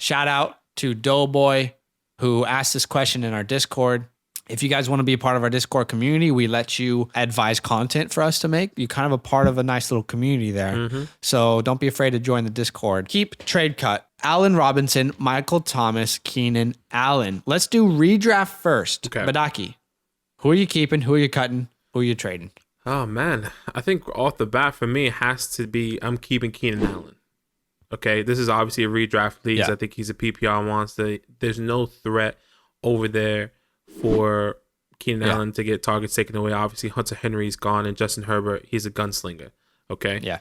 Shout out to Doughboy who asked this question in our Discord. If you guys want to be a part of our Discord community, we let you advise content for us to make. You're kind of a part of a nice little community there. So don't be afraid to join the Discord. Keep trade cut. Allen Robinson, Michael Thomas, Keenan, Allen. Let's do redraft first. Okay. Badake, who are you keeping? Who are you cutting? Who are you trading? Oh, man. I think off the bat for me, it has to be I'm keeping Keenan Allen. Okay, this is obviously a redraft league. Yeah. I think he's a PPR monster. There's no threat over there for Keenan Allen to get targets taken away. Obviously, Hunter Henry's gone, and Justin Herbert, he's a gunslinger. Okay? Yeah.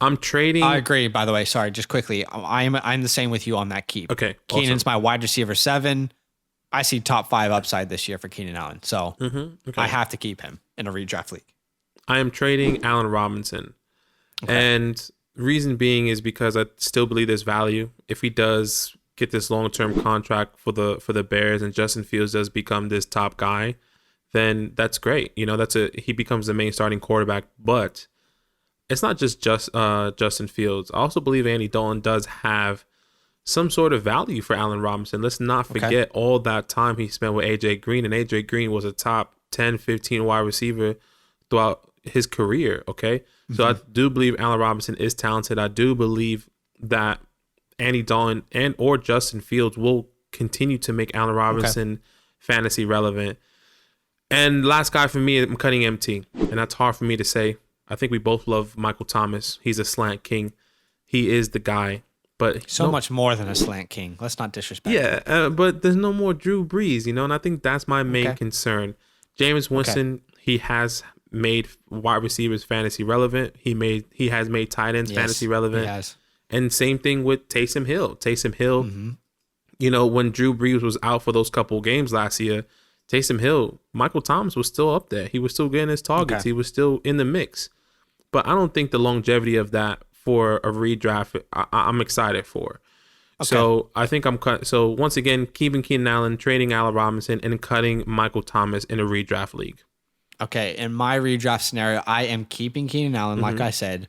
I'm trading. I agree, by the way. Sorry, just quickly. I'm the same with you on that keep. Okay. Keenan's my wide receiver 7. I see top 5 upside this year for Keenan Allen. So I have to keep him in a redraft league. I am trading Allen Robinson. Okay. And reason being is because I still believe there's value. If he does get this long-term contract for the Bears and Justin Fields does become this top guy, then that's great. You know, he becomes the main starting quarterback. But it's not just Justin Fields. I also believe Andy Dalton does have some sort of value for Allen Robinson. Let's not forget all that time he spent with AJ Green, and AJ Green was a top 10, 15 wide receiver throughout his career. Okay. So I do believe Allen Robinson is talented. I do believe that Andy Dalton and or Justin Fields will continue to make Allen Robinson fantasy relevant. And last guy for me, I'm cutting MT. And that's hard for me to say. I think we both love Michael Thomas. He's a slant king. He is the guy. But so much more than a slant king. Let's not disrespect him. Yeah, but there's no more Drew Brees, you know, and I think that's my main concern. Jameis Winston, he has made wide receivers fantasy relevant. He has made tight ends fantasy relevant. He has. And same thing with Taysom Hill. Taysom Hill, you know, when Drew Brees was out for those couple games last year, Taysom Hill, Michael Thomas was still up there. He was still getting his targets. He was still in the mix. But I don't think the longevity of that for a redraft, I'm excited for. So I think I'm cut. So once again, keeping Keenan Allen, trading Allen Robinson, and cutting Michael Thomas in a redraft league. Okay, in my redraft scenario, I am keeping Keenan Allen, like I said,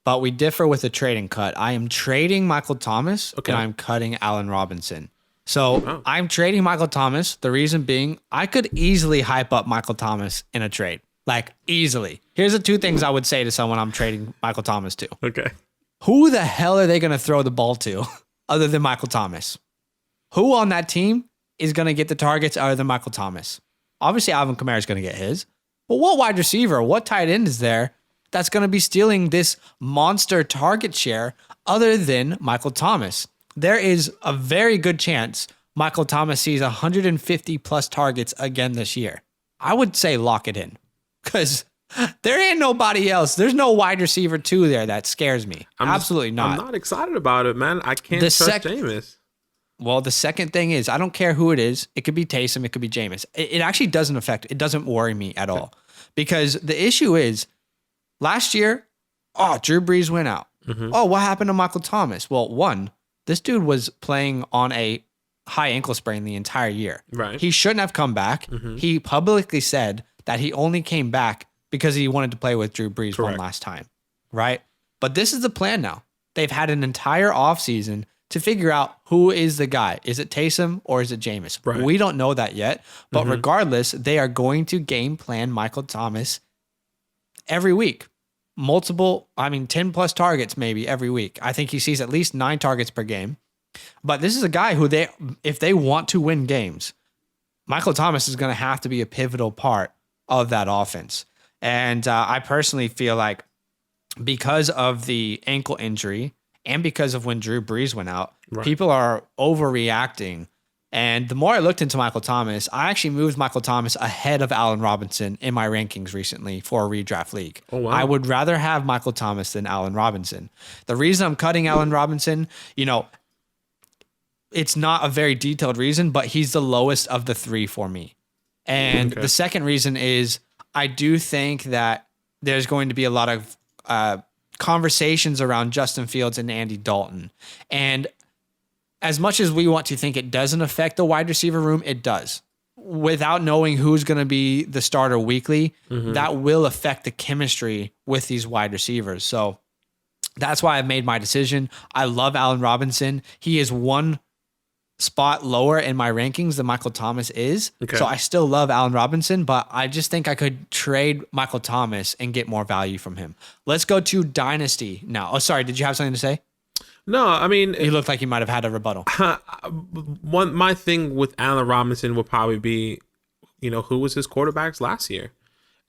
but we differ with the trade and cut. I am trading Michael Thomas, and I'm cutting Allen Robinson. So I'm trading Michael Thomas. The reason being, I could easily hype up Michael Thomas in a trade. Like, easily. Here's the 2 things I would say to someone I'm trading Michael Thomas to. Okay. Who the hell are they going to throw the ball to other than Michael Thomas? Who on that team is going to get the targets other than Michael Thomas? Obviously, Alvin Kamara is going to get his. But what wide receiver, what tight end is there that's going to be stealing this monster target share other than Michael Thomas? There is a very good chance Michael Thomas sees 150 plus targets again this year. I would say lock it in because there ain't nobody else. There's no wide receiver 2 there that scares me. Absolutely not. I'm not excited about it, man. I can't trust Jameis. Well, the second thing is, I don't care who it is. It could be Taysom. It could be Jameis. It actually doesn't it doesn't worry me at all. Because the issue is, last year, Drew Brees went out. What happened to Michael Thomas? Well, one, this dude was playing on a high ankle sprain the entire year. Right. He shouldn't have come back. He publicly said that he only came back because he wanted to play with Drew Brees one last time. Right? But this is the plan now. They've had an entire offseason to figure out who is the guy. Is it Taysom or is it Jameis? Right. We don't know that yet. But regardless, they are going to game plan Michael Thomas every week. 10 plus targets maybe every week. I think he sees at least 9 targets per game. But this is a guy who if they want to win games, Michael Thomas is going to have to be a pivotal part of that offense. And I personally feel like because of the ankle injury and because of when Drew Brees went out, people are overreacting. And the more I looked into Michael Thomas, I actually moved Michael Thomas ahead of Allen Robinson in my rankings recently for a redraft league. Oh, wow. I would rather have Michael Thomas than Allen Robinson. The reason I'm cutting Allen Robinson, it's not a very detailed reason, but he's the lowest of the 3 for me. And the second reason is I do think that there's going to be a lot of conversations around Justin Fields and Andy Dalton. And as much as we want to think it doesn't affect the wide receiver room, it does. Without knowing who's going to be the starter weekly, that will affect the chemistry with these wide receivers. So That's why I've made my decision. I love Allen Robinson. He is one spot lower in my rankings than Michael Thomas is. Okay. So I still love Allen Robinson, but I just think I could trade Michael Thomas and get more value from him. Let's go to Dynasty now. Oh, sorry. Did you have something to say? No, I mean... You looked like you might have had a rebuttal. My thing with Allen Robinson would probably be, who was his quarterbacks last year?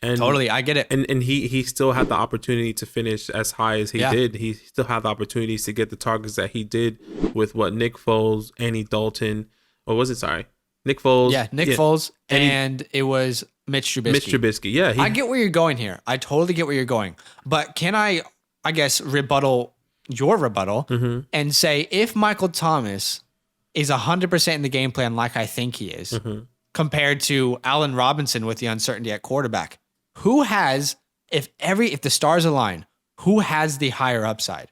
And totally, I get it. And he still had the opportunity to finish as high as he did. He still had the opportunities to get the targets that he did with Nick Foles, Andy Dalton, or was it, Nick Foles? Yeah, Nick Foles, and it was Mitch Trubisky. Mitch Trubisky, yeah. I get where you're going here. I totally get where you're going. But can I guess, rebuttal your rebuttal and say if Michael Thomas is 100% in the game plan like I think he is, compared to Allen Robinson with the uncertainty at quarterback, who has, if the stars align, who has the higher upside?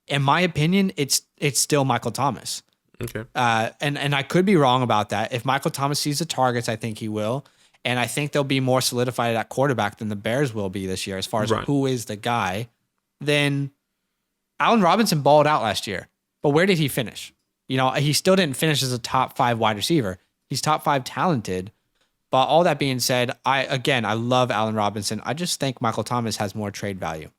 In my opinion, it's still Michael Thomas. Okay. And I could be wrong about that. If Michael Thomas sees the targets, I think he will. And I think they'll be more solidified at quarterback than the Bears will be this year as far as who is the guy. Then Allen Robinson balled out last year. But where did he finish? He still didn't finish as a top 5 wide receiver. He's top 5 talented. But all that being said, I love Allen Robinson. I just think Michael Thomas has more trade value.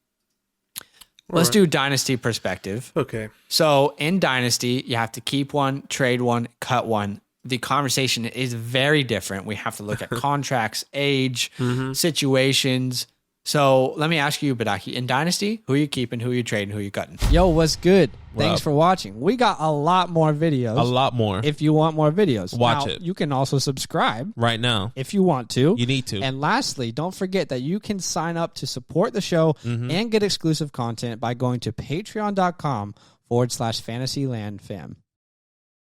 Let's do Dynasty perspective. Okay. So in Dynasty, you have to keep one, trade one, cut one. The conversation is very different. We have to look at contracts, age, situations. So let me ask you, Badake, in Dynasty, who are you keeping, who are you trading, who are you cutting? Yo, what's good? Thanks for watching. We got a lot more videos. A lot more. If you want more videos. Watch it. You can also subscribe. Right now. If you want to. You need to. And lastly, don't forget that you can sign up to support the show and get exclusive content by going to patreon.com/fantasylandfam.